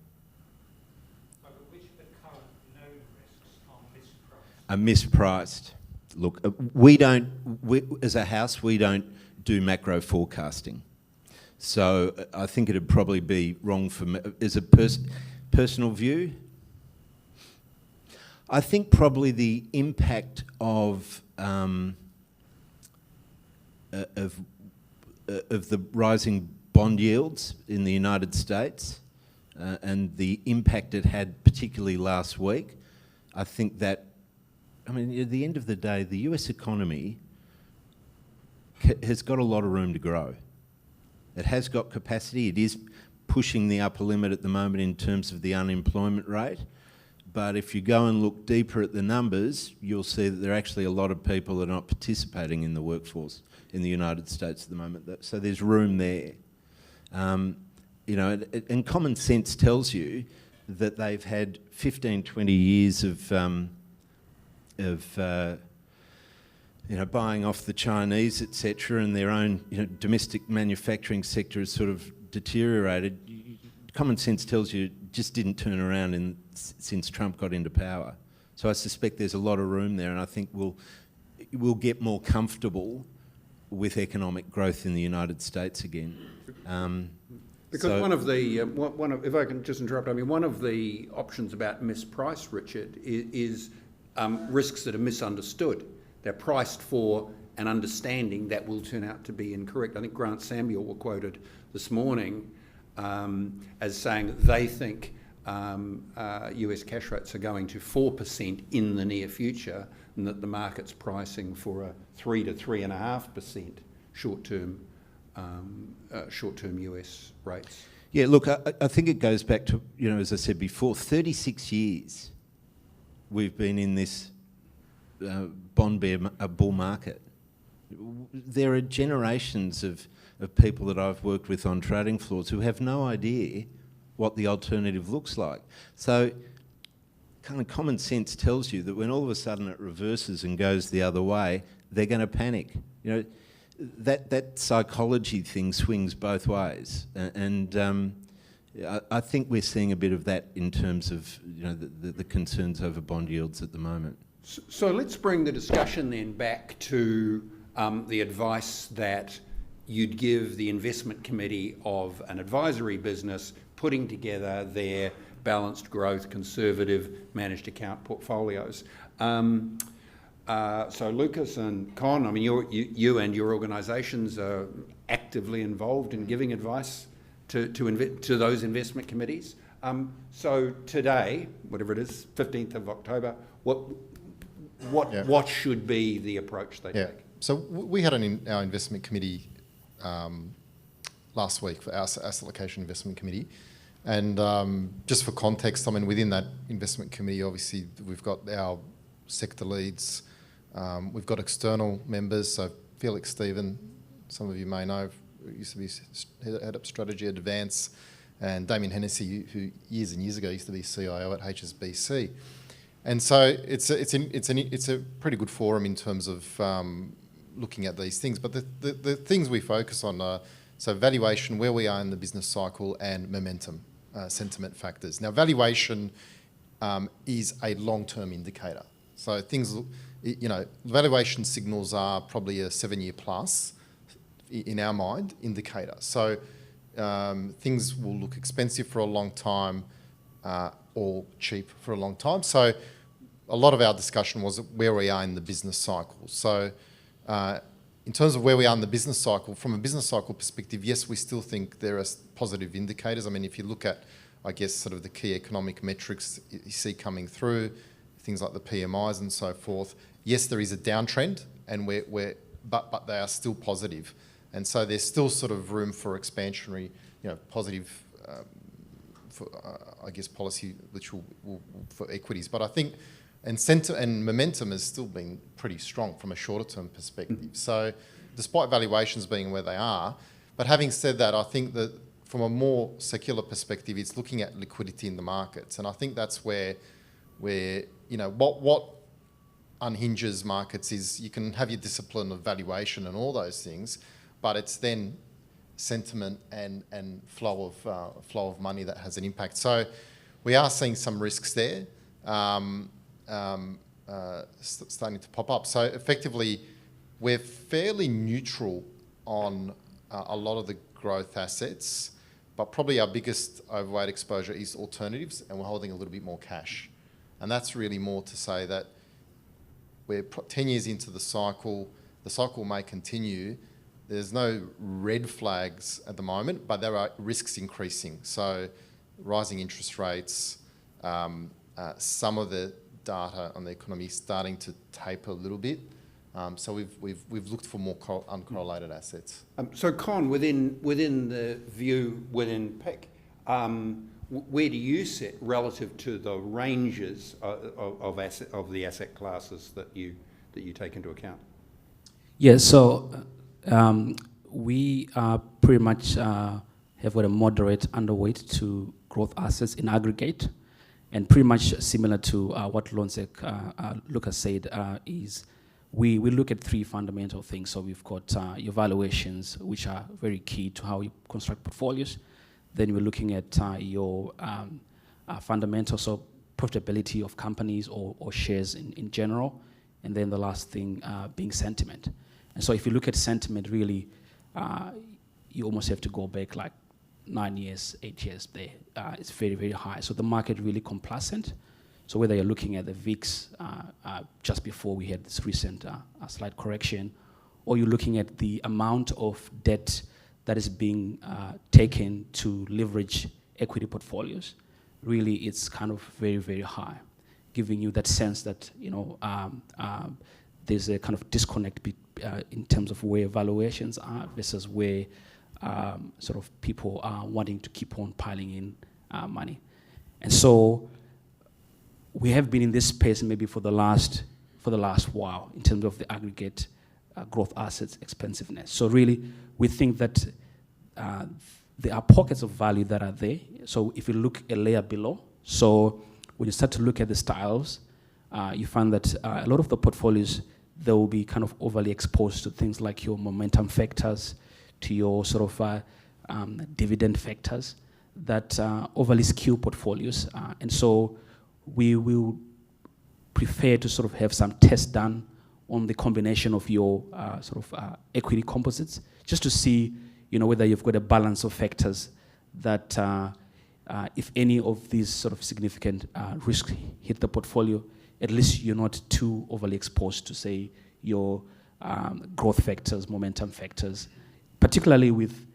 But which of the current known risks are mispriced? Are mispriced. Look, we, as a house, we don't do macro forecasting. So I think it'd probably be wrong for me, as a personal view. I think probably the impact of the rising bond yields in the United States and the impact it had particularly last week, I think that, I mean, at the end of the day, the US economy has got a lot of room to grow. It has got capacity. It is pushing the upper limit at the moment in terms of the unemployment rate. But if you go and look deeper at the numbers, you'll see that there are actually a lot of people that are not participating in the workforce in the United States at the moment. So there's room there. You know, and common sense tells you that they've had 15, 20 years of you know, buying off the Chinese, etc., and their own, you know, domestic manufacturing sector has sort of deteriorated. Common sense tells you it just didn't turn around since Trump got into power. So I suspect there's a lot of room there, and I think we'll get more comfortable with economic growth in the United States again. Because so one of the, if I can just interrupt, I mean, one of the options about misprice, Richard, is risks that are misunderstood. They're priced for an understanding that will turn out to be incorrect. I think Grant Samuel were quoted this morning as saying they think US cash rates are going to 4% in the near future, and that the market's pricing for a 3 to 3.5% short-term US rates. yeah, look, I think it goes back to, you know, as I said before, 36 years we've been in this bull market. There are generations of people that I've worked with on trading floors who have no idea what the alternative looks like. So kind of common sense tells you that when all of a sudden it reverses and goes the other way, they're going to panic. You know, that psychology thing swings both ways, and I think we're seeing a bit of that in terms of, you know, the concerns over bond yields at the moment. So let's bring the discussion then back to the advice that you'd give the investment committee of an advisory business putting together their balanced growth, conservative, managed account portfolios. So Lucas and Con, I mean, you and your organisations are actively involved in giving advice to those investment committees. So today, whatever it is, 15th of October, what should be the approach they take? So we had our investment committee last week, for our asset allocation investment committee. And just for context, I mean, within that investment committee, obviously, we've got our sector leads, we've got external members, so Felix Stephen, some of you may know, used to be head up strategy at Advance, and Damien Hennessy, who years and years ago used to be CIO at HSBC. And so it's a pretty good forum in terms of looking at these things. But the things we focus on are, so valuation, where we are in the business cycle, and momentum, sentiment factors. Now, valuation is a long-term indicator. So things, you know, valuation signals are probably a 7-year plus, in our mind, indicator. So things will look expensive for a long time, or cheap for a long time. So a lot of our discussion was where we are in the business cycle. So in terms of where we are in the business cycle, from a business cycle perspective, yes, we still think there are positive indicators. I mean, if you look at, I guess, sort of the key economic metrics you see coming through, things like the PMIs and so forth, yes, there is a downtrend, and but they are still positive. And so there's still sort of room for expansionary, you know, positive, I guess, policy which will for equities. But I think, and momentum has still been pretty strong from a shorter term perspective. So despite valuations being where they are, but having said that, I think that from a more secular perspective, it's looking at liquidity in the markets. And I think that's where you know, what unhinges markets is you can have your discipline of valuation and all those things, but it's then sentiment and flow of money that has an impact. So we are seeing some risks there starting to pop up. So effectively, we're fairly neutral on a lot of the growth assets, but probably our biggest overweight exposure is alternatives, and we're holding a little bit more cash. And that's really more to say that we're 10 years into the cycle may continue. There's no red flags at the moment, but there are risks increasing. So rising interest rates, some of the data on the economy starting to taper a little bit. So we've looked for more uncorrelated assets. So Con, within the view within PIC, where do you sit relative to the ranges of the asset classes that you take into account? Yeah, so we pretty much have got a moderate underweight to growth assets in aggregate, and pretty much similar to what Lucas said is we look at three fundamental things. So we've got your valuations, which are very key to how you construct portfolios. Then we're looking at your fundamentals, so profitability of companies or shares in general. And then the last thing being sentiment. And so if you look at sentiment, really, you almost have to go back like 9 years, 8 years there. It's very, very high. So the market really complacent. So whether you're looking at the VIX just before we had this recent slight correction, or you're looking at the amount of debt that is being taken to leverage equity portfolios, really it's kind of very, very high, giving you that sense that, there's a kind of disconnect in terms of where valuations are versus where sort of people are wanting to keep on piling in money. And so we have been in this space maybe for the last while in terms of the aggregate growth assets expensiveness. So really, we think that there are pockets of value that are there. So if you look a layer below, so when you start to look at the styles, you find that a lot of the portfolios, they will be kind of overly exposed to things like your momentum factors, to your sort of dividend factors that overly skew portfolios. And so we will prefer to sort of have some tests done on the combination of your sort of equity composites, just to see, whether you've got a balance of factors that if any of these sort of significant risks hit the portfolio, at least you're not too overly exposed to, say, your growth factors, momentum factors, particularly with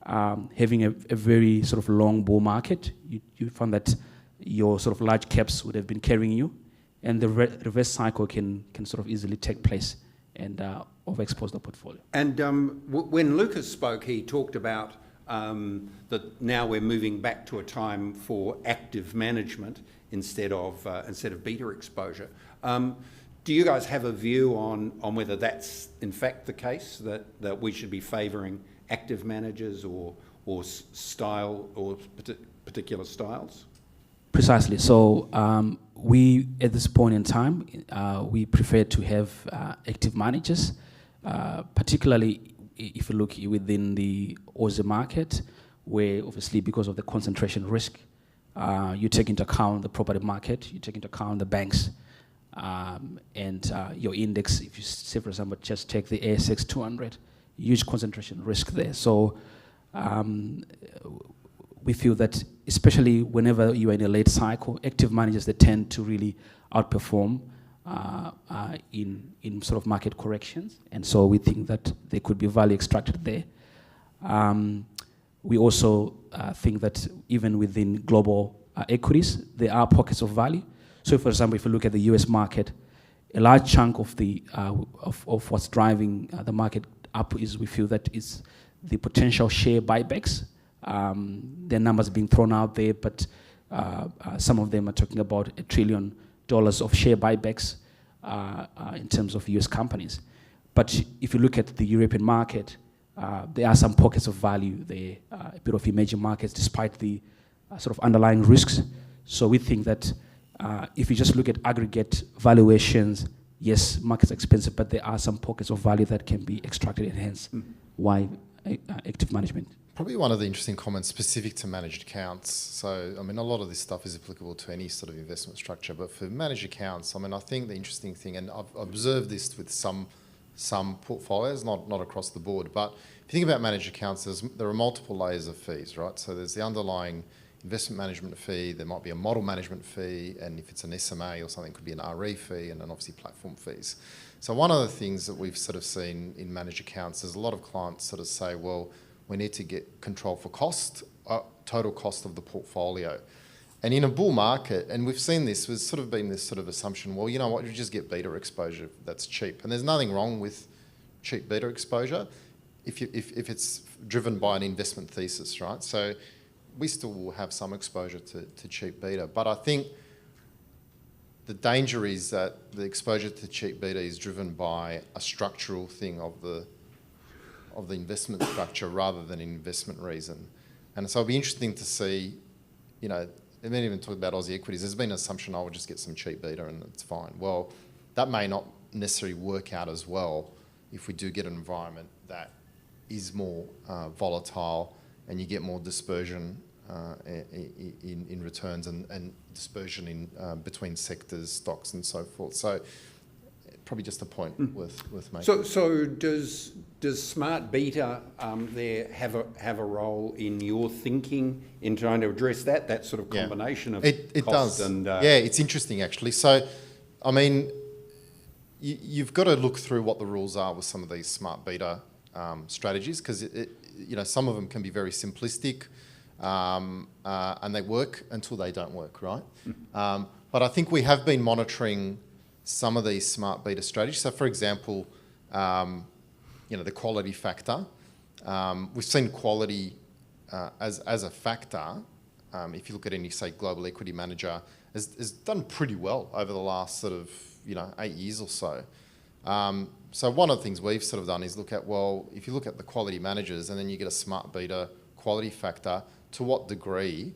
having a very sort of long bull market. You find that your sort of large caps would have been carrying you, and the reverse cycle can sort of easily take place and overexpose the portfolio. And when Lucas spoke, he talked about that now we're moving back to a time for active management instead of beta exposure. Do you guys have a view on whether that's in fact the case, that we should be favouring active managers or style or particular styles? Precisely. So we, at this point in time, we prefer to have active managers, particularly if you look within the Aussie market, where obviously because of the concentration risk, you take into account the property market, you take into account the banks, and your index. If you say, for example, just take the ASX 200, huge concentration risk there. So we feel that especially whenever you are in a late cycle, active managers, they tend to really outperform in sort of market corrections. And so we think that there could be value extracted there. We also think that even within global equities, there are pockets of value. So for example, if you look at the US market, a large chunk of the of what's driving the market up is, we feel that is the potential share buybacks. There are numbers being thrown out there, but some of them are talking about $1 trillion of share buybacks in terms of US companies. But if you look at the European market, there are some pockets of value there, a bit of emerging markets, despite the sort of underlying risks. So we think that if you just look at aggregate valuations yes, market's expensive, but there are some pockets of value that can be extracted, and hence why active management. Probably one of the interesting comments specific to managed accounts. So, I mean, a lot of this stuff is applicable to any sort of investment structure, but for managed accounts, I mean, I think the interesting thing, and I've observed this with some portfolios, not across the board, but if you think about managed accounts, there are multiple layers of fees, right? So there's the underlying investment management fee, there might be a model management fee, and if it's an SMA or something, it could be an RE fee, and then obviously platform fees. So one of the things that we've sort of seen in managed accounts is a lot of clients sort of say, well, we need to get control for cost, total cost of the portfolio. And in a bull market, and we've seen this, there's sort of been this sort of assumption, well, you know what, you just get beta exposure that's cheap. And there's nothing wrong with cheap beta exposure if it's driven by an investment thesis, right? So we still will have some exposure to cheap beta. But I think the danger is that the exposure to cheap beta is driven by a structural thing of the investment structure rather than an investment reason. And so it'll be interesting to see, you know, I mean, even talk about Aussie equities, there's been an assumption I would just get some cheap beta and it's fine. Well, that may not necessarily work out as well if we do get an environment that is more volatile and you get more dispersion in returns and dispersion in between sectors, stocks and so forth. So probably just a point worth making. So does smart beta there have a role in your thinking in trying to address that sort of combination of it cost does. and it's interesting actually. So, I mean, you've got to look through what the rules are with some of these smart beta strategies because you know, some of them can be very simplistic and they work until they don't work, right? But I think we have been monitoring some of these smart beta strategies. So, for example, you know, the quality factor. We've seen quality as a factor. If you look at any, say, global equity manager, has done pretty well over the last sort of 8 years or so. So one of the things we've sort of done is look at, well, if you look at the quality managers and then you get a smart beta quality factor, to what degree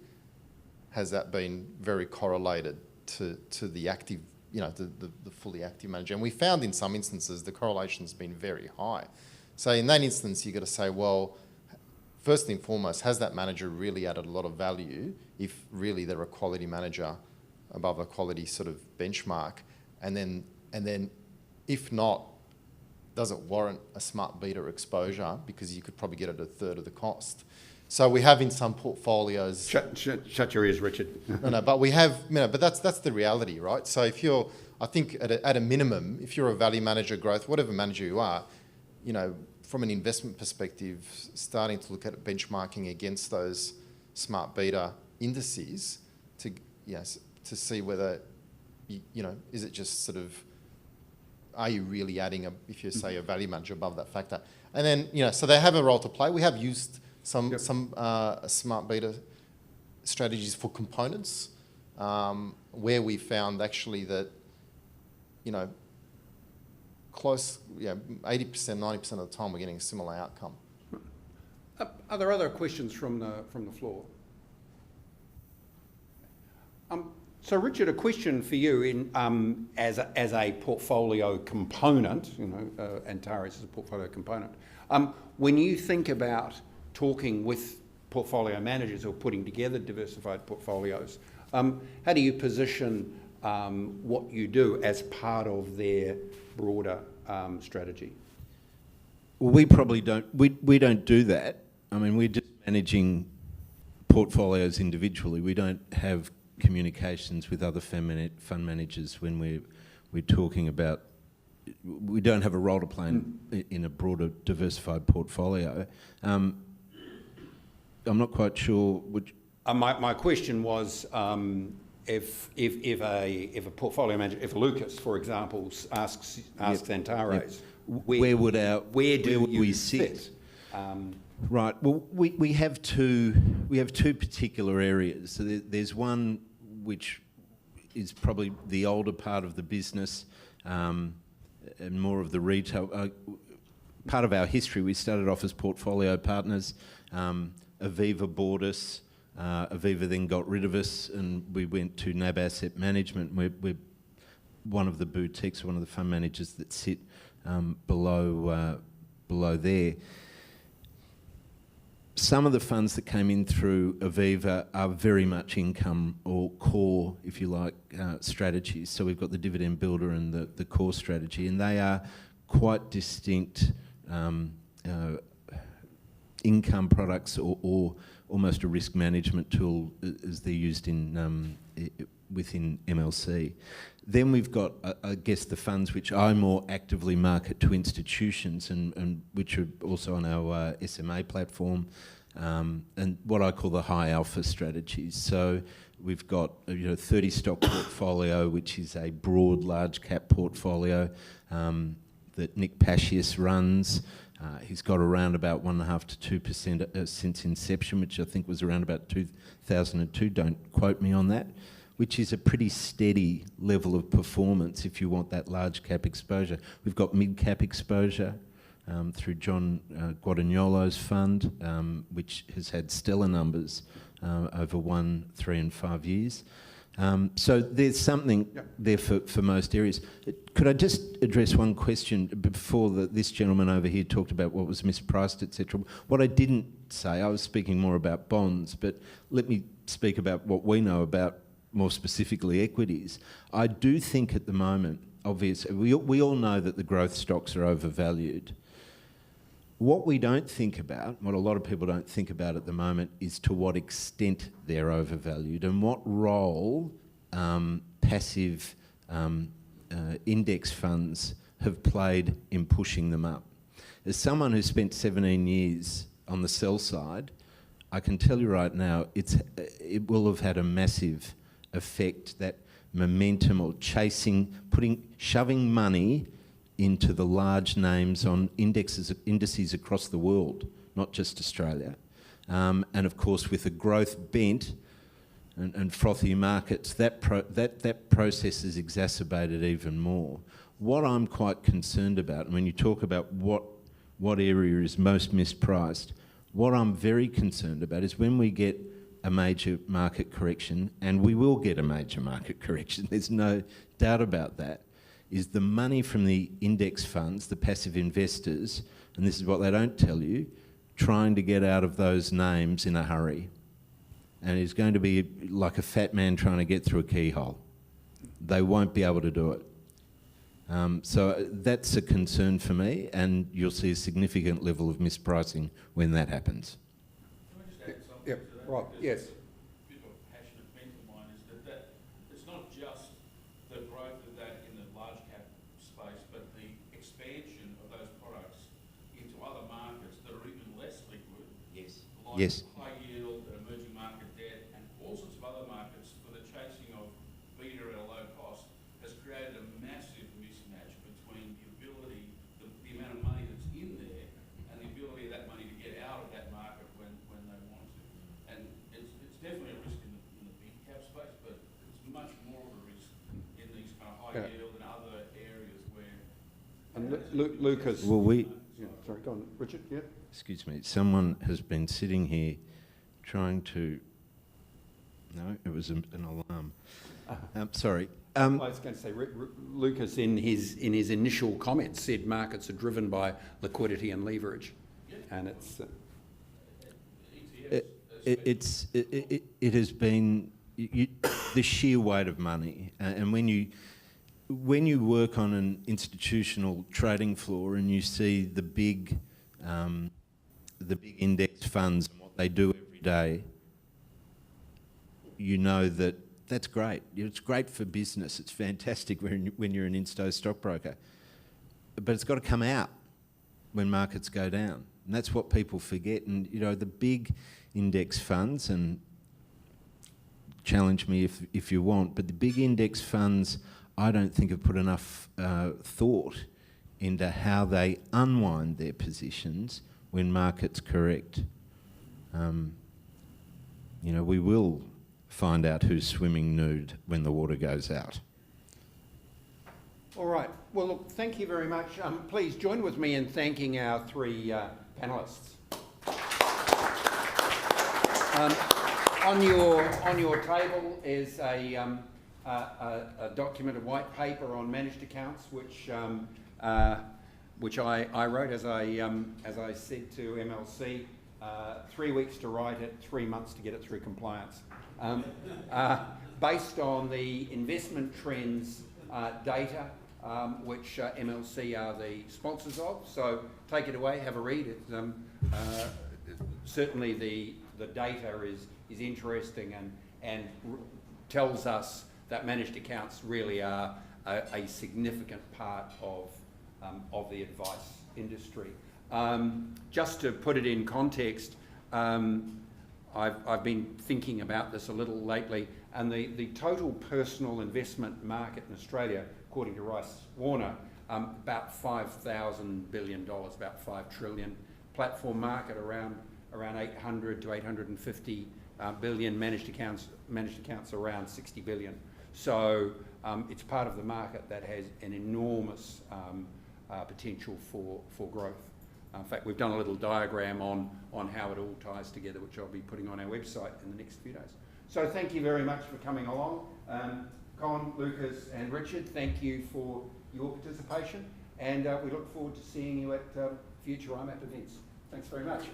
has that been very correlated to the active, the fully active manager? And we found in some instances the correlation's been very high. So in that instance, you've got to say, well, first and foremost, has that manager really added a lot of value if really they're a quality manager above a quality sort of benchmark? And then if not, does it warrant a smart beta exposure because you could probably get it at a third of the cost? So we have in some portfolios... Shut your ears, Richard. No, but we have... but that's the reality, right? So if you're... I think at a minimum, if you're a value manager, growth, whatever manager you are, from an investment perspective, starting to look at benchmarking against those smart beta indices to see whether, is it just sort of... Are you really adding, if you say a value manager above that factor? And then, so they have a role to play. We have used some smart beta strategies for components where we found actually that, close, 80%, 90% of the time we're getting a similar outcome. Are there other questions from the floor? So Richard, a question for you as a portfolio component, Antares is a portfolio component. When you think about talking with portfolio managers or putting together diversified portfolios, how do you position what you do as part of their broader strategy? Well, we probably don't. We don't do that. I mean, we're just managing portfolios individually. We don't have communications with other fund managers when we're talking about. We don't have a role to play in a broader diversified portfolio. I'm not quite sure which. My question was if a portfolio manager, if Lucas, for example, asks Antares, where do we sit? Right. Well, we have two particular areas. So there's one which is probably the older part of the business and more of the retail part of our history. We started off as portfolio partners. Aviva bought us. Aviva then got rid of us, and we went to NAB Asset Management. We're one of the boutiques, one of the fund managers that sit below there. Some of the funds that came in through Aviva are very much income or core, if you like, strategies. So we've got the dividend builder and the core strategy, and they are quite distinct income products or almost a risk management tool as they're used in within MLC. Then we've got, I guess, the funds which I more actively market to institutions and which are also on our SMA platform, and what I call the high alpha strategies. So we've got 30 stock portfolio, which is a broad large cap portfolio that Nick Pashius runs. He's got around about 1.5 to 2% since inception, which I think was around about 2002. Don't quote me on that. Which is a pretty steady level of performance if you want that large cap exposure. We've got mid cap exposure through John Guadagnolo's fund, which has had stellar numbers over 1, 3 and 5 years. So there's something there for most areas. Could I just address one question before this gentleman over here talked about what was mispriced, etc. What I didn't say, I was speaking more about bonds, but let me speak about what we know about more specifically equities. I do think at the moment, obviously, we all know that the growth stocks are overvalued. What we don't think about, what a lot of people don't think about at the moment, is to what extent they're overvalued and what role passive index funds have played in pushing them up. As someone who spent 17 years on the sell side, I can tell you right now, it will have had a massive effect, that momentum or shoving money into the large names on indices across the world, not just Australia. And of course, with a growth bent and frothy markets, that process is exacerbated even more. What I'm quite concerned about, and when you talk about what area is most mispriced, what I'm very concerned about is when we get a major market correction, and we will get a major market correction, there's no doubt about that, is the money from the index funds, the passive investors, and this is what they don't tell you, trying to get out of those names in a hurry. And it's going to be like a fat man trying to get through a keyhole. They won't be able to do it. So that's a concern for me, and you'll see a significant level of mispricing when that happens. Can I just add something Yep, to that? right, Because yes. A bit of a passionate bent of mine is that it's not just the growth of that in the large cap space, but the expansion of those products into other markets that are even less liquid. Yes. Like Yes. high yield, emerging market debt, and all sorts of other markets for the chasing of beta at a low cost has created a massive mismatch between the ability, the amount of money that's in there, and the ability of that money to get out of that market when they want to. And it's definitely a risk in the big cap space, but it's much more of a risk in these kind of high yield and other areas where. And Lucas. Well, Yeah, sorry, go on, Richard. Yeah. excuse me, someone has been sitting here trying to, no, it was an alarm. Sorry. I was going to say, Lucas, in his initial comments, said markets are driven by liquidity and leverage, and it's. It has been the sheer weight of money, and when you work on an institutional trading floor and you see the big index funds and what they do every day, you know that that's great. It's great for business. It's fantastic when you're an insto stockbroker, but it's got to come out when markets go down, and that's what people forget. And the big index funds, and challenge me if you want, but the big index funds, I don't think have put enough thought into how they unwind their positions when markets correct. We will find out who's swimming nude when the water goes out. All right. Well, look, thank you very much. Please join with me in thanking our three panellists. On your table is a a document, a white paper on managed accounts, which I wrote, as I said to MLC, 3 weeks to write it, 3 months to get it through compliance. Based on the investment trends data, which MLC are the sponsors of. So take it away, have a read. It's, certainly the data is interesting and tells us that managed accounts really are a significant part of the advice industry. Just to put it in context, I've been thinking about this a little lately, and the total personal investment market in Australia, according to Rice Warner, about $5,000 billion, about $5 trillion. Platform market around 800 to 850 billion. Managed accounts around 60 billion. So it's part of the market that has an enormous potential for growth. In fact, we've done a little diagram on how it all ties together, which I'll be putting on our website in the next few days. So thank you very much for coming along. Con, Lucas and Richard, thank you for your participation, and we look forward to seeing you at future IMAP events. Thanks very much.